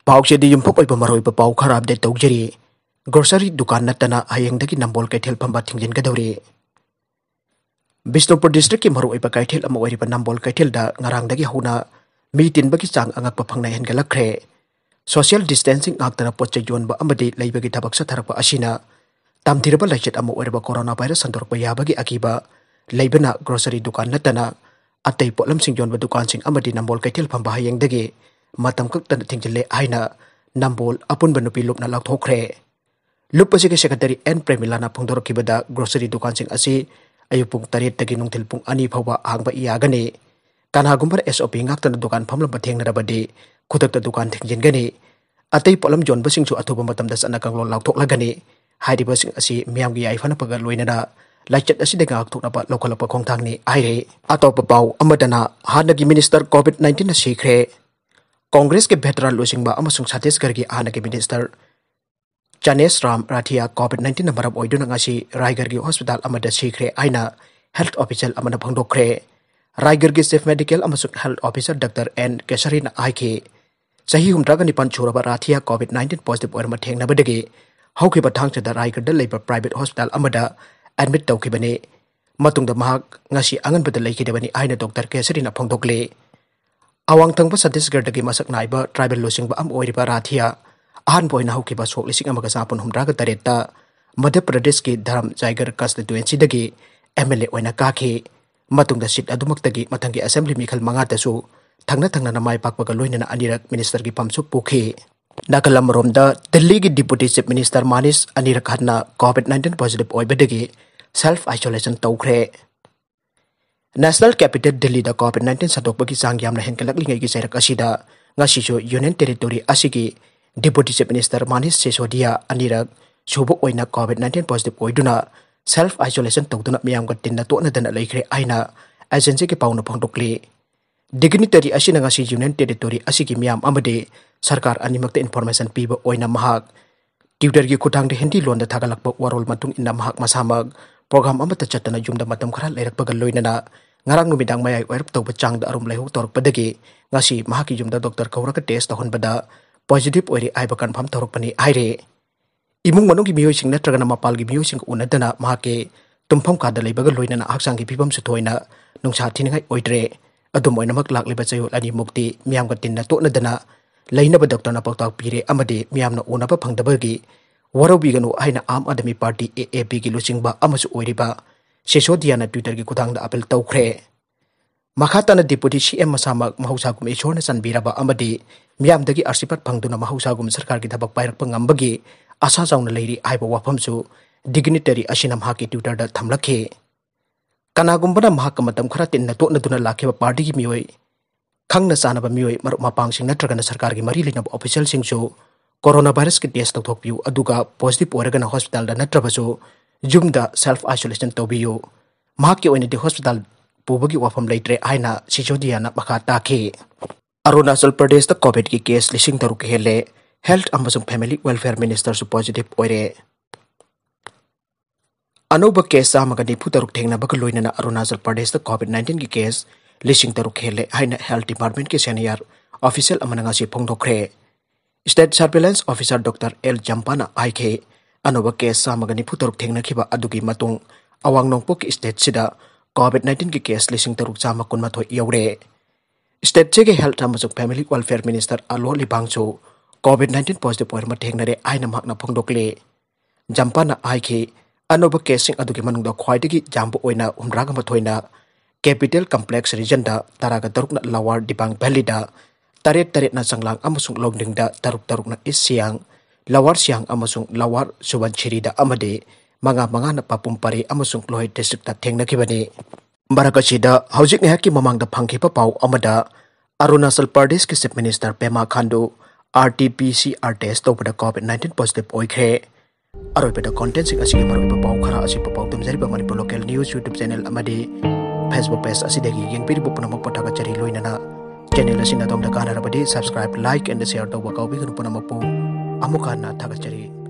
Pauxedi yumpok oiba maroi ba pau khara update tawjari. Grocery Dukan Nattana Hayengdagi nambol Keithel Famba Thingjangadouri. Bisnupur district ki maroi ba Keithel ama oiriba nambol Keithel da ngarangdagi huna mi tinbagi chang angakpa phangna hengalakre. Social distancing ngakdana potche yonba amadi leibagi thabak sa tharakpa asina tamthiraba laichet ama oiriba coronavirus sandorpa yabagi akiba leibana grocery Dukan Nattana atay potlam sing yonba dukan sing amadi nambol Keithel Famba Hayengdagi matam kaktan Thingjanle haina nambol apun banupi lupna lakthokre. Lupa si Secretary N. Premilana Pungdorokibada grocery dukan sing asi ayupung tarit tagi nung tilpung ani pawa hangba iyagani. Kanagumbar SOP ngaktan dukan pamlam bateng narabadi kutak dukan Thingjanggani. Atay polam John basing su atuba matam das anakang lon laktok lagani. Haidi basing asi miyam gi ay fana pagaloy na lachat asi daga aktok na pa lokal pa kongtang ni ayre. Ato papaw amadana Hannagi Minister Covid-19 na Oikhre. Congress ke veteran losing ba amasung Chhattisgarh gi Hannagi Minister Chanes Ram Rathia Covid-19 na marab oido na nga si Hayengdagi Hospital amada Oikhre aina health official amana phangdokre. Hayengdagi Chief Medical amasuk health officer Dr. N. Kesari na aike. Sahi humdraga nipan churaba Rathia Covid-19 positive oir matheng na badagi. Haukiba thangchada Hayengdagi labor private hospital amada admit tawkibani. Matungda mahak nga si angan bada Leikhidre aina Dr. Kesari na phangdokle. Awang tangpa Chhattisgarh dagi masak naiba tribal losing ba am oiriba Rathia ahan boy na hukiba sok lising amagasapon humdraga tareta Madhya Pradesh ki Dharam Jaigar constituency dagi MLA oina kaki matungda sit adumaktagi matangi assembly Mikhal mangatasu thangna na mai pakpaga loina na anirak minister gi pamsu pukhi nakalam romda Delhi gi deputy chief minister Manis anirak hadna Covid-19 positive oibadagi self isolation tawkhre. National capital Delhi da Covid-19 sadokpagi sang yamna henkalaklingai gi sairak asida ngasisu union territory asigi Deputy Chief Minister Manis Sisodia anirak subok oina Covid-19 positive oiduna self isolation tawduna miyam ga tinna to na dana Leikhidre aina agency ke pauna phangdokli. Dignitary asina ngasi union territory asigi miyam amade sarkar animakta information piba oina mahak Twitter gi khutang de hindi lon da thagalakpa warol matung inna mahak masamag program amata chatana jumda matam khara leirakpa loinana ngarang numidang mayai oirap tawba changda arum leihuk torkpadagi ngasi mahaki jumda doctor kauraka test tahonbada positive oiri aiba confirm torokpani aire. Imung manung gi miyoy sing natragana mapal gi miyoy sing unadana mahake tumpham kada leibaga loinana haksang gi pibam suthoina nungsa thiningai oidre adum oinamak lakliba chayol ani mukti miyam ga tinna to nadana lainaba doctor na paktak pire amade miyamna unaba phangdabagi warobiganu aina am adami party AAP gi lusingba amasu oiriba Sisodia na Twitter gi kutang da apel tawkhre. Makhatana deputy CM masamak mahusagum ishor na sanbiraba amade miyamdagi arsipat phangduna mahusagum sarkar gi thabak pairakpa ngambagi asa jauna leiri aiba wafamsu dignitary asinam haki Twitter da thamlakhe. Kanagumbana mahak matam khara tinna to naduna lakhiba party gi miyoy khangna sanaba miyoy marup mapang sing natragana sarkar gi mari linaba official singsu coronavirus ki test tawthokpiu aduga positive oragana hospital da natrabasu jumda self isolation tawbiyu mahaki oina di hospital pubagi wafam leitre aina Sisodia na makata ke. Arunachal Pradesh da COVID ki case lising taruk hele health amasung family welfare minister su positive oire. Anoba case amaga nipu taruk thengna baga loinana Arunachal Pradesh da COVID-19 ki case lising taruk hele aina health department ki senior official amana ngasi phongdokre. State surveillance officer Dr. L. Jampana aike anoba case amaga nipu taruk thengna khiba adugi matung awang nongpok ki state sida COVID-19 ki case lising taruk chama kunmathoi yaure. State chege health amasuk family welfare minister alo libangchu COVID-19 positive oir mathengnare aina makna phongdokle. Jampana aike anoba case sing adugi manungda khwaidagi jambu oina umraga mathoina capital complex region da taraga tarukna lawar dibang valley da taret na sanglang amasung longding da taruk na isyang lawar siang amasung lawar subanchiri da amade manga na papumpari amasung Lohit district ta thengna kibani. Barakasida haujik ngahaki mamangda phangkhipa pau amada Arunachal Pradesh ki Chief Minister Pema Khandu RT-PCR test tawbada COVID-19 positive oikhre. Aroibada content sing asigi maroiba pau khara asi pau tumjariba Manipur local news YouTube channel amadi Facebook page asidagi yengpiribu punamak pataga chari loinana channel asina domda kanarabadi subscribe like and share tawba kaubi ganu punamakpu amukana thagachari.